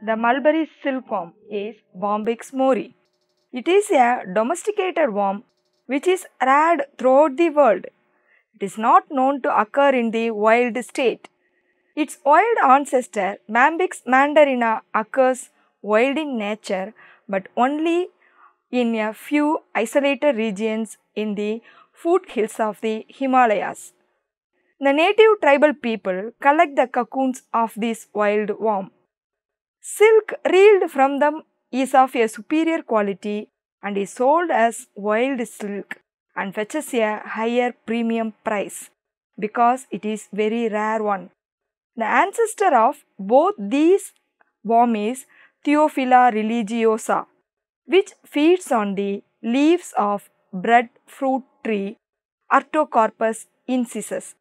The mulberry silkworm is Bombyx mori. It is a domesticated worm which is rare throughout the world. It is not known to occur in the wild state. Its wild ancestor Bombyx mandarina occurs wild in nature but only in a few isolated regions in the foothills of the Himalayas. The native tribal people collect the cocoons of this wild worm. Silk reeled from them is of a superior quality and is sold as wild silk and fetches a higher premium price because it is very rare one. The ancestor of both these worm is Theophila religiosa, which feeds on the leaves of breadfruit tree Artocarpus incisus.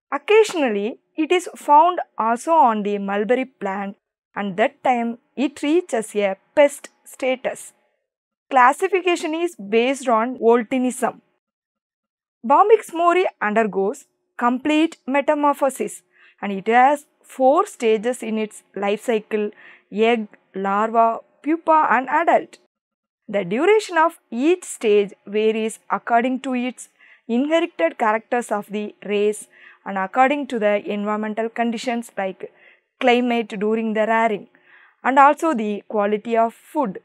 Occasionally, it is found also on the mulberry plant and that time it reaches a pest status. Classification is based on volatinism. Bombyx mori undergoes complete metamorphosis and it has 4 stages in its life cycle: egg, larva, pupa and adult. The duration of each stage varies according to its inherited characters of the race and according to the environmental conditions like climate during the rearing and also the quality of food.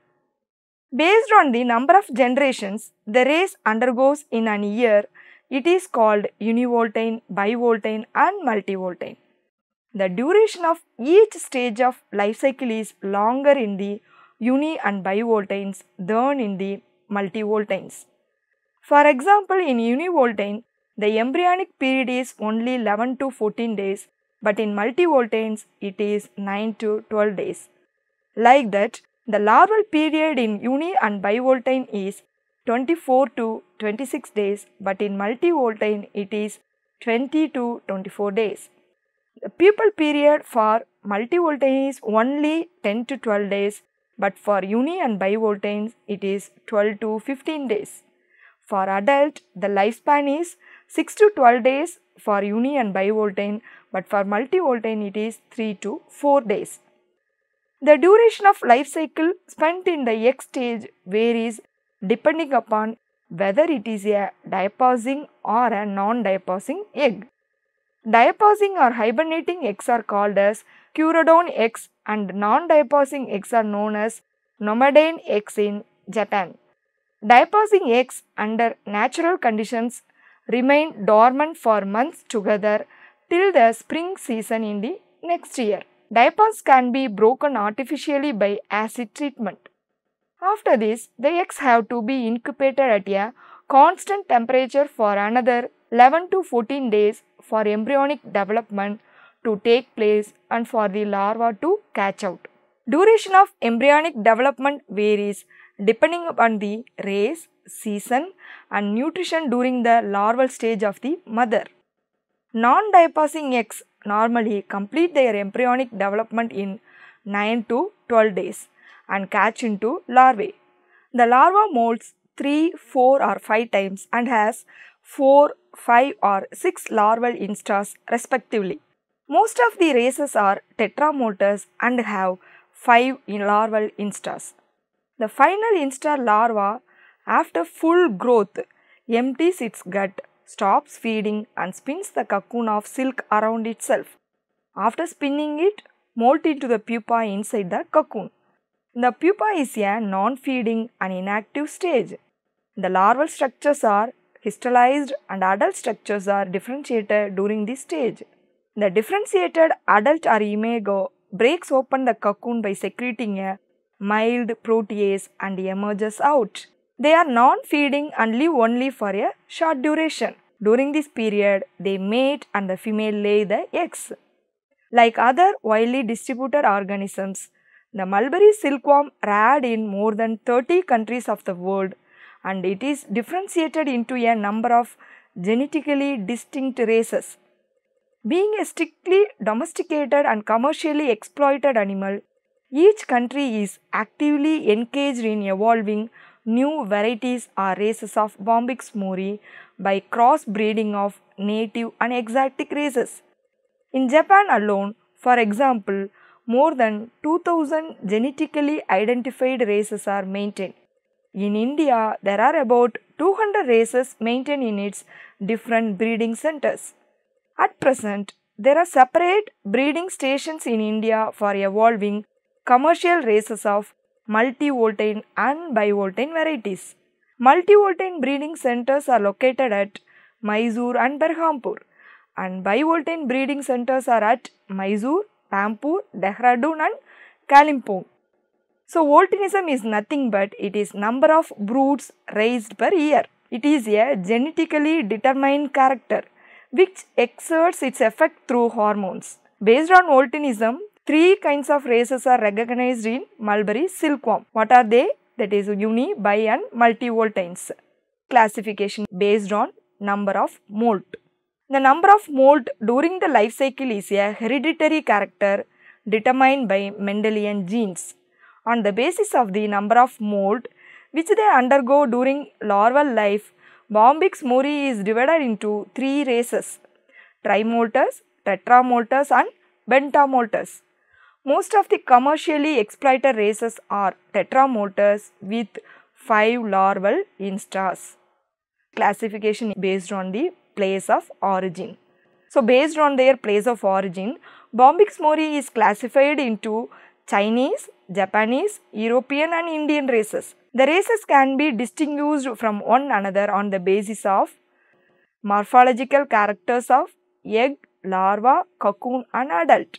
Based on the number of generations the race undergoes in an year, it is called univoltine, bivoltine and multivoltine. The duration of each stage of life cycle is longer in the uni and bivoltines than in the multivoltines. For example, in univoltine, the embryonic period is only 11 to 14 days, but in multivoltines it is 9 to 12 days. Like that, the larval period in uni and bivoltine is 24 to 26 days, but in multivoltine it is 20 to 24 days. The pupal period for multivoltine is only 10 to 12 days, but for uni and bivoltines it is 12 to 15 days. For adult, the lifespan is 6 to 12 days for uni and bivoltine, but for multivoltine it is 3 to 4 days. The duration of life cycle spent in the egg stage varies depending upon whether it is a diapause or a non-diapause egg. Diapause or hibernating eggs are called as Curodon eggs and non-diapause eggs are known as Nomadane eggs in Japan. Diapausing eggs under natural conditions remain dormant for months together till the spring season in the next year. Diapause can be broken artificially by acid treatment. After this, the eggs have to be incubated at a constant temperature for another 11 to 14 days for embryonic development to take place and for the larva to catch out. Duration of embryonic development varies depending upon the race, season and nutrition during the larval stage of the mother. Non-diapasing eggs normally complete their embryonic development in 9 to 12 days and catch into larvae. The larva molts 3, 4 or 5 times and has 4, 5 or 6 larval instars respectively. Most of the races are tetramotous and have 5 larval instars. The final instar larva after full growth empties its gut, stops feeding and spins the cocoon of silk around itself. After spinning it, molt into the pupa inside the cocoon. The pupa is a non-feeding and inactive stage. The larval structures are histolized and adult structures are differentiated during this stage. The differentiated adult or imago breaks open the cocoon by secreting a mild protease and emerges out. They are non-feeding and live only for a short duration. During this period, they mate and the female lay the eggs. Like other widely distributed organisms, the mulberry silkworm rare in more than 30 countries of the world, and it is differentiated into a number of genetically distinct races. Being a strictly domesticated and commercially exploited animal, each country is actively engaged in evolving new varieties or races of Bombyx mori by cross-breeding of native and exotic races. In Japan alone, for example, more than 2000 genetically identified races are maintained. In India, there are about 200 races maintained in its different breeding centers. At present, there are separate breeding stations in India for evolving commercial races of multivoltine and bivoltine varieties. Multivoltine breeding centers are located at Mysore and Berhampur, and bivoltine breeding centers are at Mysore, Rampur, Dehradun and Kalimpong. So, voltinism is nothing but it is number of broods raised per year. It is a genetically determined character which exerts its effect through hormones. Based on voltinism, three kinds of races are recognized in mulberry silkworm. What are they? That is uni, bi and multivoltines. Classification based on number of molt. The number of molt during the life cycle is a hereditary character determined by Mendelian genes. On the basis of the number of molt which they undergo during larval life, Bombyx mori is divided into three races: trimolters, tetramolters and pentamolters. Most of the commercially exploited races are tetramolters with 5 larval instars. Classification based on the place of origin. So, based on their place of origin, Bombyx mori is classified into Chinese, Japanese, European and Indian races. The races can be distinguished from one another on the basis of morphological characters of egg, larva, cocoon and adult.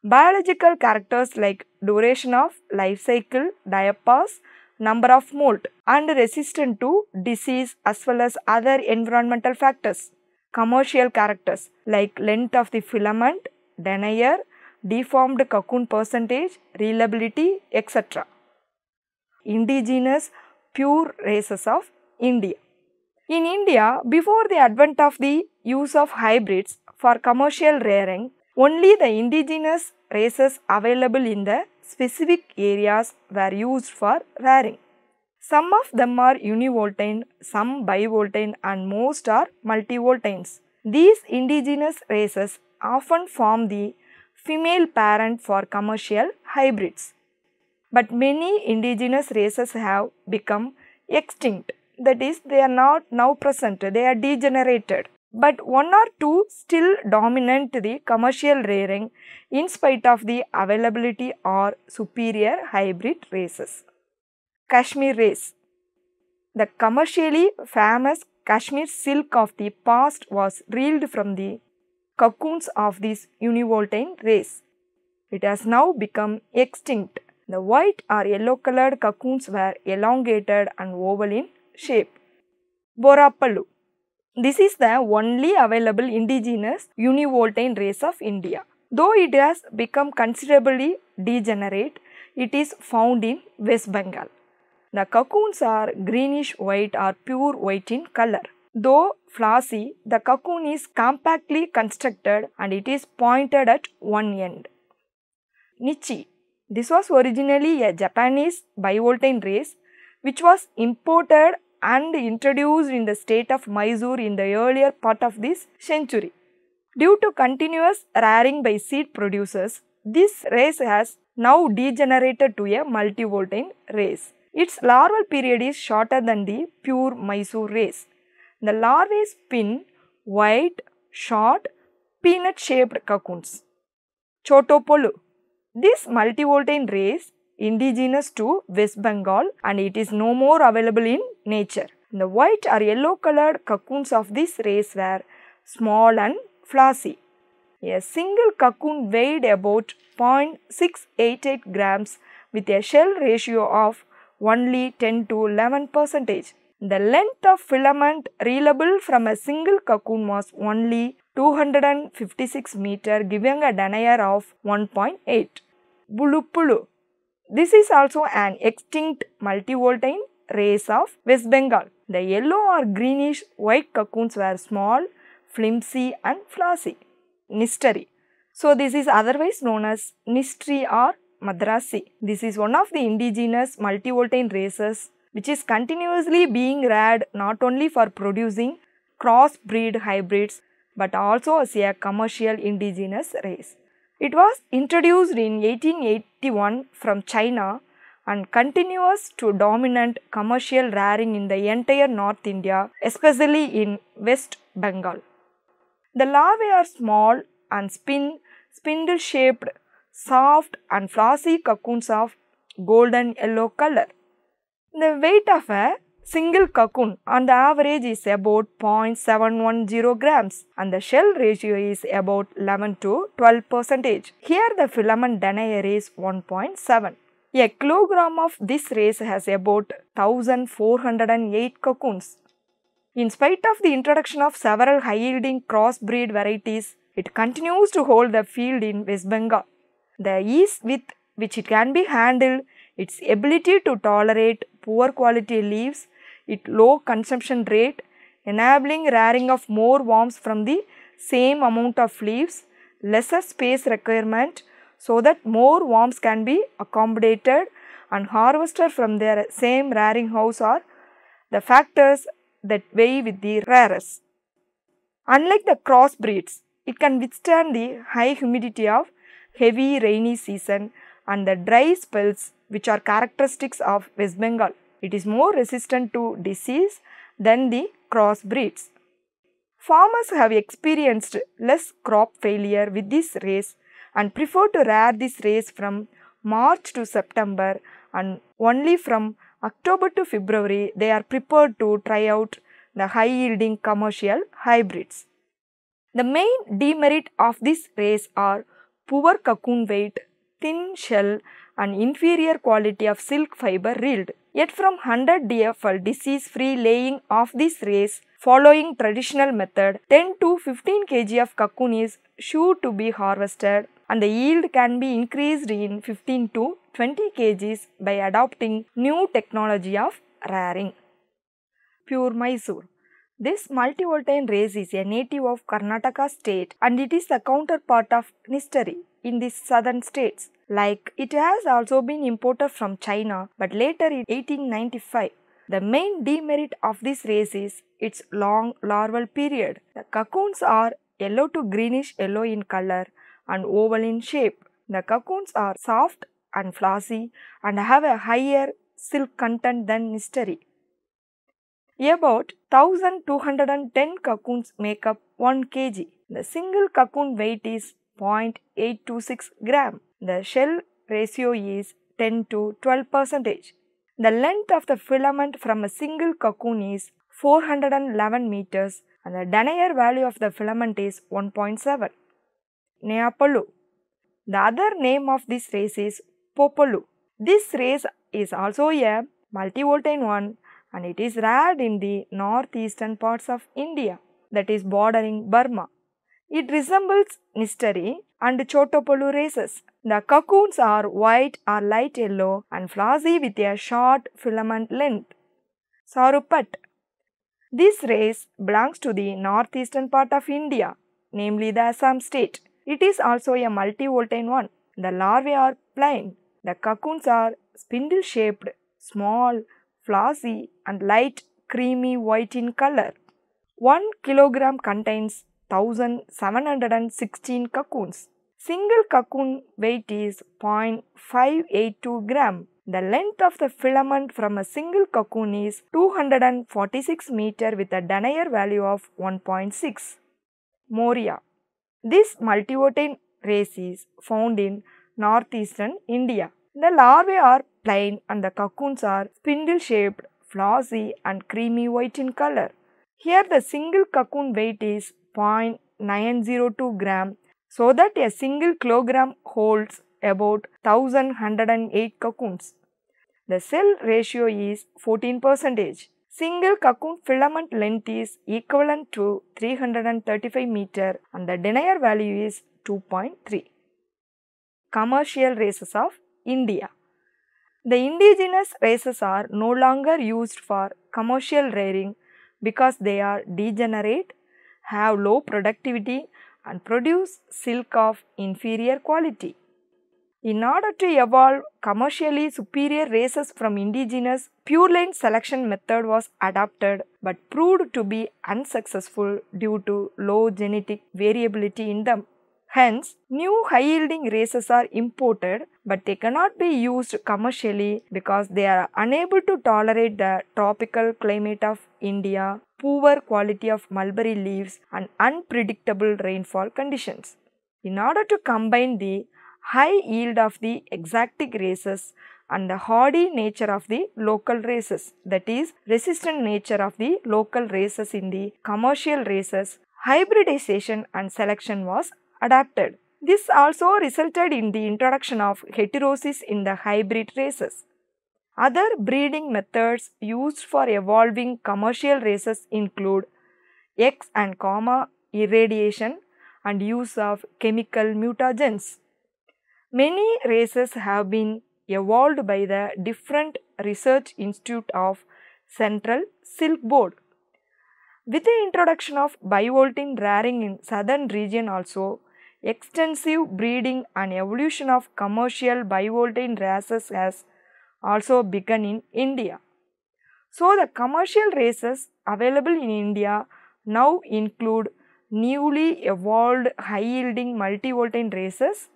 Biological characters like duration of life cycle, diapause, number of molt and resistant to disease as well as other environmental factors. Commercial characters like length of the filament, denier, deformed cocoon percentage, reliability, etc. Indigenous pure races of India. In India, before the advent of the use of hybrids for commercial rearing, only the indigenous races available in the specific areas were used for rearing. Some of them are univoltine, some bivoltine and most are multivoltines. These indigenous races often form the female parent for commercial hybrids. But many indigenous races have become extinct, that is, they are not now present, they are degenerated. But one or two still dominate the commercial rearing in spite of the availability or superior hybrid races. Kashmir race. The commercially famous Kashmir silk of the past was reeled from the cocoons of this univoltine race. It has now become extinct. The white or yellow colored cocoons were elongated and oval in shape. Borapallu. This is the only available indigenous univoltine race of India. Though it has become considerably degenerate, it is found in West Bengal. The cocoons are greenish white or pure white in color. Though flossy, the cocoon is compactly constructed and it is pointed at one end. Nichi. This was originally a Japanese bivoltine race which was imported and introduced in the state of Mysore in the earlier part of this century. Due to continuous rearing by seed producers, this race has now degenerated to a multivoltine race. Its larval period is shorter than the pure Mysore race. The larvae spin white, short, peanut-shaped cocoons. Chotopolu. This multivoltine race indigenous to West Bengal and it is no more available in nature. The white or yellow colored cocoons of this race were small and flossy. A single cocoon weighed about 0.688 grams with a shell ratio of only 10 to 11%. The length of filament reliable from a single cocoon was only 256 meter, giving a denier of 1.8. Bulupulu. This is also an extinct multivoltine race of West Bengal. The yellow or greenish white cocoons were small, flimsy and flossy. Nistari. So this is otherwise known as Nistri or Madrasi. This is one of the indigenous multivoltine races which is continuously being reared not only for producing crossbreed hybrids but also as a commercial indigenous race. It was introduced in 1881 from China and continues to dominant commercial rearing in the entire North India, especially in West Bengal. The larvae are small and spindle shaped, soft and flossy cocoons of golden yellow color. The weight of a single cocoon on the average is about 0.710 grams and the shell ratio is about 11 to 12%. Here the filament denier is 1.7. A kilogram of this race has about 1408 cocoons. In spite of the introduction of several high-yielding crossbreed varieties, it continues to hold the field in West Bengal. The ease with which it can be handled, its ability to tolerate poor quality leaves, its low consumption rate, enabling rearing of more worms from the same amount of leaves, lesser space requirement so that more worms can be accommodated and harvested from their same rearing house are the factors that weigh with the rarest. Unlike the crossbreeds, it can withstand the high humidity of heavy rainy season and the dry spells which are characteristics of West Bengal. It is more resistant to disease than the crossbreeds. Farmers have experienced less crop failure with this race and prefer to rear this race from March to September, and only from October to February they are prepared to try out the high yielding commercial hybrids. The main demerit of this race are poor cocoon weight, thin shell and inferior quality of silk fiber reeled. Yet from 100 DFL disease free laying of this race following traditional method, 10 to 15 kg of cocoon is sure to be harvested and the yield can be increased in 15 to 20 kgs by adopting new technology of rearing. Pure Mysore. This multivoltine race is a native of Karnataka state and it is the counterpart of Nistari in the southern states. Like it has also been imported from China but later in 1895. The main demerit of this race is its long larval period. The cocoons are yellow to greenish yellow in color and oval in shape. The cocoons are soft and flossy and have a higher silk content than Nistari. About 1210 cocoons make up 1 kg. The single cocoon weight is 0.826 gram. The shell ratio is 10 to 12%. The length of the filament from a single cocoon is 411 meters and the denier value of the filament is 1.7. Neapolu. The other name of this race is Popolu. This race is also a multivoltine one and it is reared in the northeastern parts of India, that is bordering Burma. It resembles Nistari and Chotopolu races. The cocoons are white or light yellow and flossy with a short filament length. Sarupat. This race belongs to the northeastern part of India, namely the Assam state. It is also a multivoltine one. The larvae are plain. The cocoons are spindle shaped, small, flossy and light creamy white in color. 1 kilogram contains 1716 cocoons. Single cocoon weight is 0.582 gram. The length of the filament from a single cocoon is 246 meter with a denier value of 1.6. Moria. This multivoltine race is found in northeastern India. The larvae are plain and the cocoons are spindle shaped, flossy and creamy white in color. Here the single cocoon weight is 0.902 gram, so that a single kilogram holds about 1108 cocoons. The cell ratio is 14%. Single cocoon filament length is equivalent to 335 meter and the denier value is 2.3. Commercial races of India. The indigenous races are no longer used for commercial rearing because they are degenerate, have low productivity and produce silk of inferior quality. In order to evolve commercially superior races from indigenous, pure line selection method was adopted but proved to be unsuccessful due to low genetic variability in them. Hence, new high yielding races are imported but they cannot be used commercially because they are unable to tolerate the tropical climate of India, poor quality of mulberry leaves and unpredictable rainfall conditions. In order to combine the high yield of the exotic races and the hardy nature of the local races, that is resistant nature of the local races in the commercial races, hybridization and selection was adapted. This also resulted in the introduction of heterosis in the hybrid races. Other breeding methods used for evolving commercial races include X and comma irradiation and use of chemical mutagens. Many races have been evolved by the different research institute of Central Silk Board. With the introduction of bivoltine rearing in southern region also, extensive breeding and evolution of commercial bivoltine races has also begun in India. So, the commercial races available in India now include newly evolved high-yielding multivoltine races,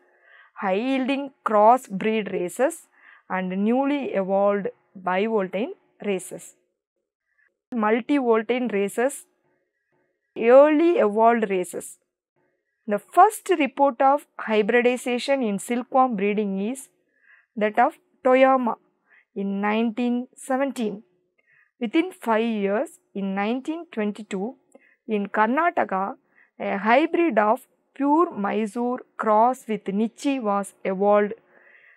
high-yielding cross-breed races and newly evolved bivoltine races. Multivoltine races, early evolved races. The first report of hybridization in silkworm breeding is that of Toyama in 1917. Within 5 years, in 1922, in Karnataka, a hybrid of pure Mysore cross with Nichi was evolved,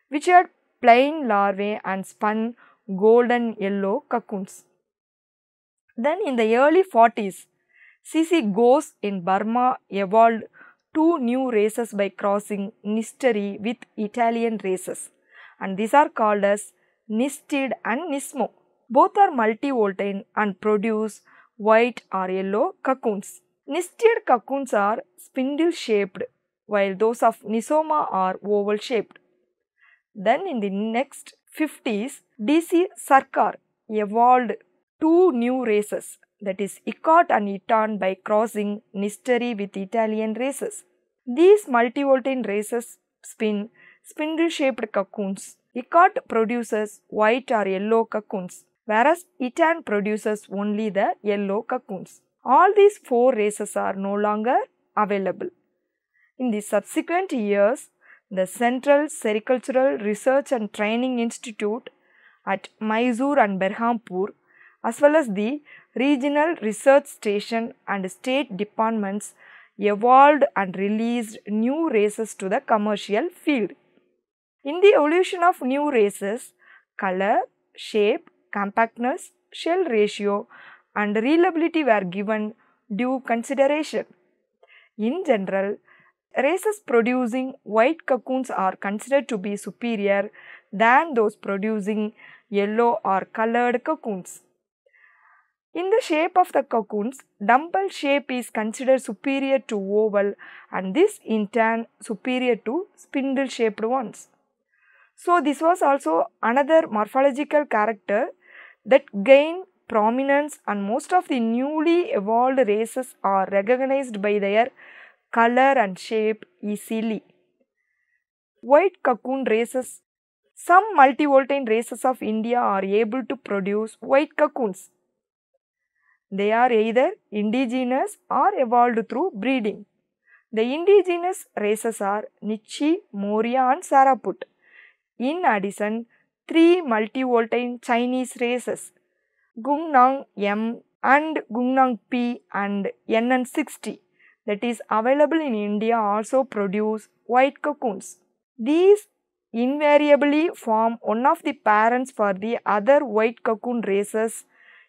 which had plain larvae and spun golden yellow cocoons. Then in the early 40s, C.C. Ghose in Burma evolved two new races by crossing Nisteri with Italian races, and these are called as Nistid and Nismo. Both are multivoltine and produce white or yellow cocoons. Nistid cocoons are spindle shaped while those of Nisoma are oval shaped. Then in the next 50s, D.C. Sarkar evolved two new races, that is Ikat and Itan, by crossing Nisteri with Italian races. These multivoltine races spin spindle shaped cocoons. Ikat produces white or yellow cocoons, whereas Itan produces only the yellow cocoons. All these four races are no longer available. In the subsequent years, the Central Sericultural Research and Training Institute at Mysore and Berhampur, as well as the regional research station and state departments evolved and released new races to the commercial field. In the evolution of new races, color, shape, compactness, shell ratio and reliability were given due consideration. In general, races producing white cocoons are considered to be superior than those producing yellow or colored cocoons. In the shape of the cocoons, dumbbell shape is considered superior to oval and this in turn superior to spindle shaped ones. So, this was also another morphological character that gained prominence, and most of the newly evolved races are recognized by their color and shape easily. White cocoon races. Some multivoltine races of India are able to produce white cocoons. They are either indigenous or evolved through breeding. The indigenous races are Nichi, Moria and Saraput. In addition, three multivoltine Chinese races, Gungnang M and Gungnang P and NN60, that is available in India, also produce white cocoons. These invariably form one of the parents for the other white cocoon races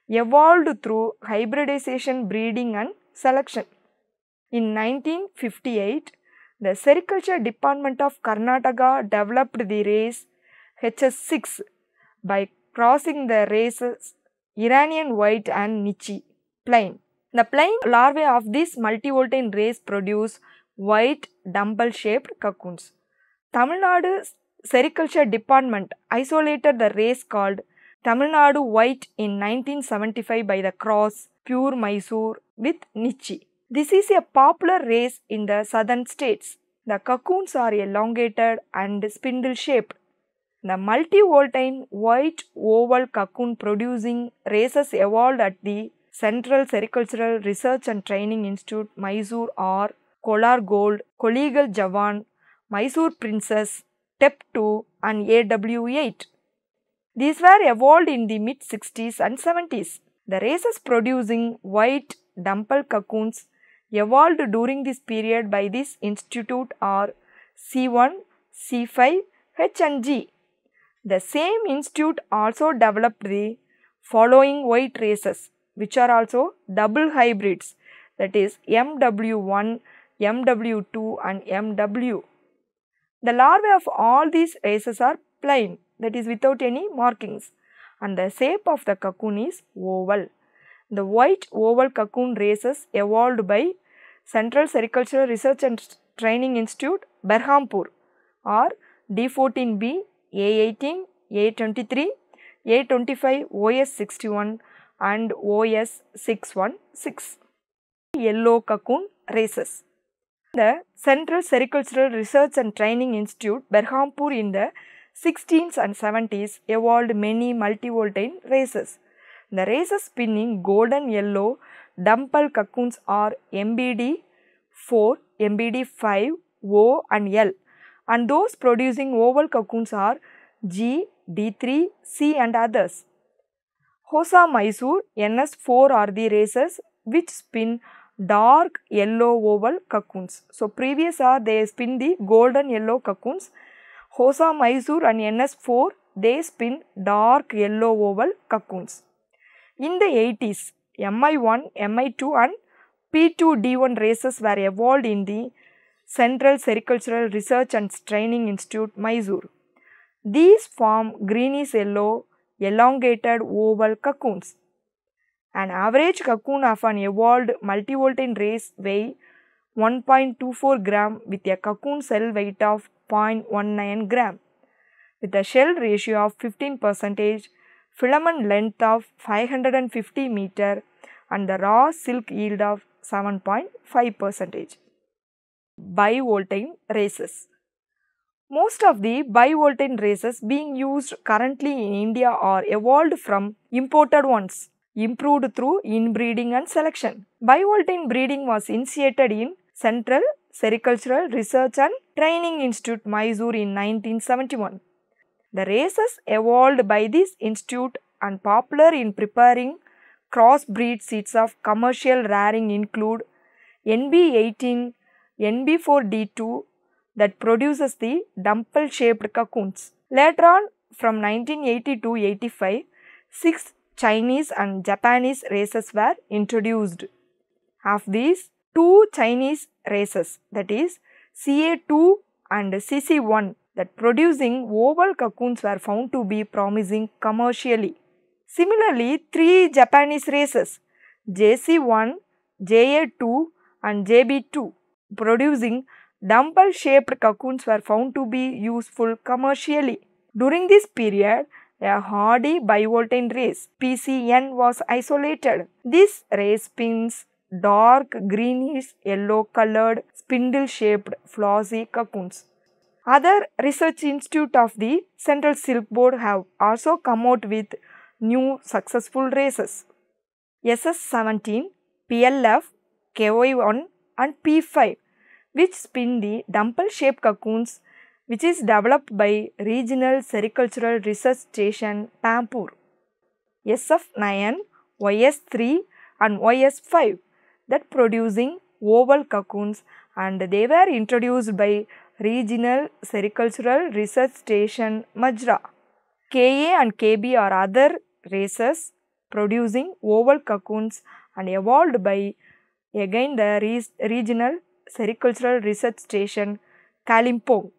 evolved through hybridization, breeding and selection. In 1958, the Sericulture Department of Karnataka developed the race HS6 by crossing the races Iranian white and Nichi plain. The plain larvae of this multivoltine race produce white dumbbell-shaped cocoons. Tamil Nadu Sericulture Department isolated the race called Tamil Nadu white in 1975 by the cross pure Mysore with Nichi. This is a popular race in the southern states. The cocoons are elongated and spindle-shaped. The multivoltine white oval cocoon producing races evolved at the Central Sericultural Research and Training Institute, Mysore or Kolar Gold, Kollegal Jawan, Mysore Princess, TEP2 and AW8. These were evolved in the mid-60s and 70s. The races producing white dumbbell cocoons evolved during this period by this institute are C1, C5, H and G. The same institute also developed the following white races, which are also double hybrids, that is MW1, MW2 and MW. The larvae of all these races are plain, that is without any markings, and the shape of the cocoon is oval. The white oval cocoon races evolved by Central Sericultural Research and Training Institute, Berhampur, or D14B, A18, A23, A25, OS61 and OS616. Yellow cocoon races. The Central Sericultural Research and Training Institute, Berhampur, in the 16th and 70s evolved many multivoltine races. The races spinning golden yellow dumbbell cocoons are MBD4, MBD5, O and L, and those producing oval cocoons are G, D3, C and others. Hosa Mysore, NS4 are the races which spin dark yellow oval cocoons. So, previous are they spin the golden yellow cocoons. Hosa Mysore and NS4 they spin dark yellow oval cocoons. In the 80s, MI1, MI2 and P2D1 races were evolved in the Central Sericultural Research and Training Institute, Mysore. These form greenish yellow, elongated oval cocoons. An average cocoon of an evolved multivoltine race weighs 1.24 gram with a cocoon cell weight of 0.19 gram. With a shell ratio of 15%, filament length of 550 meter and the raw silk yield of 7.5%. Bivoltine races. Most of the bivoltine races being used currently in India are evolved from imported ones, improved through inbreeding and selection. Bivoltine breeding was initiated in Central Sericultural Research and Training Institute, Mysore in 1971. The races evolved by this institute and popular in preparing crossbreed seeds of commercial rearing include NB18, NB4D2 that produces the dumbbell shaped cocoons. Later on, from 1980 to 85, 6 Chinese and Japanese races were introduced. Of these, 2 Chinese races, that is CA2 and CC1, that producing oval cocoons were found to be promising commercially. Similarly, 3 Japanese races JC1, JA2 and JB2 producing dumbbell shaped cocoons were found to be useful commercially. During this period, a hardy bivoltine race PCN was isolated. This race spins dark greenish yellow colored spindle shaped flossy cocoons. Other research institutes of the Central Silk Board have also come out with new successful races. SS17, PLF, KY1 and P5 which spin the dumbbell shaped cocoons which is developed by Regional Sericultural Research Station, Pampur. SF9, YS3 and YS5 that producing oval cocoons and they were introduced by Regional Sericultural Research Station, Majra. KA and KB are other races producing oval cocoons and evolved by again the regional sericultural research station Kalimpong.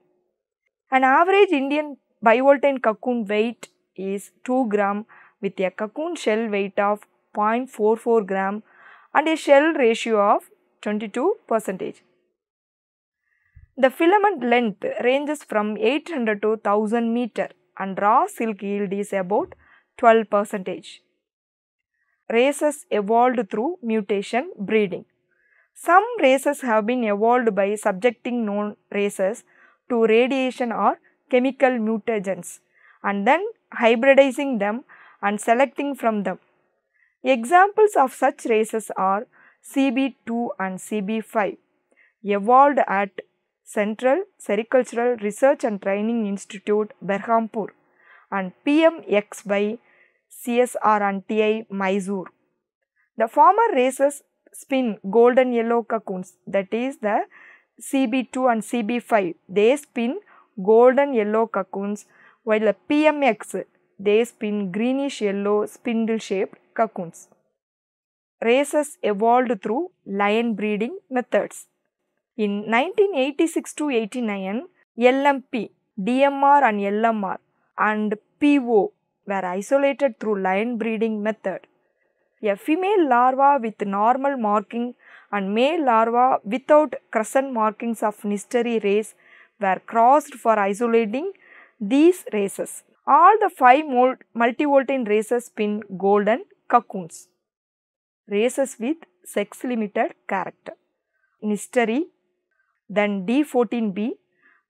An average Indian bivoltine cocoon weight is 2 gram with a cocoon shell weight of 0.44 gram and a shell ratio of 22%. The filament length ranges from 800 to 1000 meter and raw silk yield is about 12%. Races evolved through mutation breeding. Some races have been evolved by subjecting known races to radiation or chemical mutagens and then hybridizing them and selecting from them. Examples of such races are CB2 and CB5, evolved at Central Sericultural Research and Training Institute, Berhampur, and PMX by CSR and TI, Mysore. The former races spin golden yellow cocoons, that is the CB2 and CB5, they spin golden yellow cocoons, while the PMX, they spin greenish yellow spindle shaped cocoons. Races evolved through line breeding methods. In 1986 to 89, LMP, DMR and LMR and PO were isolated through line breeding method. A female larva with normal marking and male larva without crescent markings of Neisserii race were crossed for isolating these races. All the 5 multivoltine races spin golden cocoons. Races with sex limited character. Neisserii, then D14B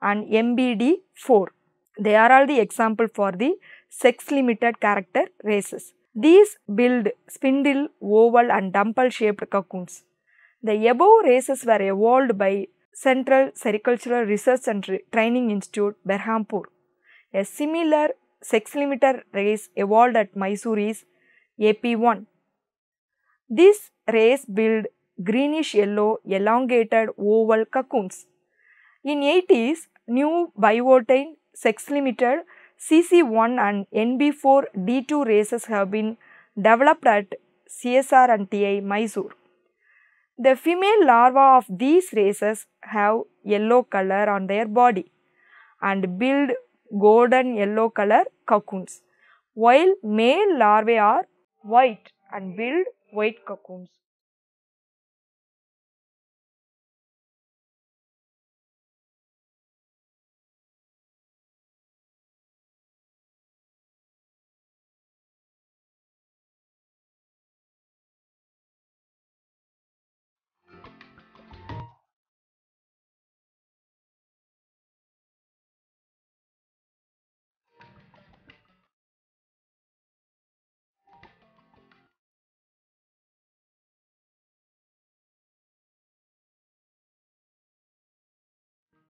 and MBD4. They are all the example for the sex limited character races. These build spindle, oval and dumbbell shaped cocoons. The above races were evolved by Central Sericultural Research and Training Institute, Berhampur. A similar sex limiter race evolved at Mysore is AP1. This race build greenish yellow elongated oval cocoons. In 80s, new bivoltine sex limited CC1 and NB4D2 races have been developed at CSR and TI, Mysore. The female larvae of these races have yellow color on their body and build golden yellow color cocoons, while male larvae are white and build white cocoons.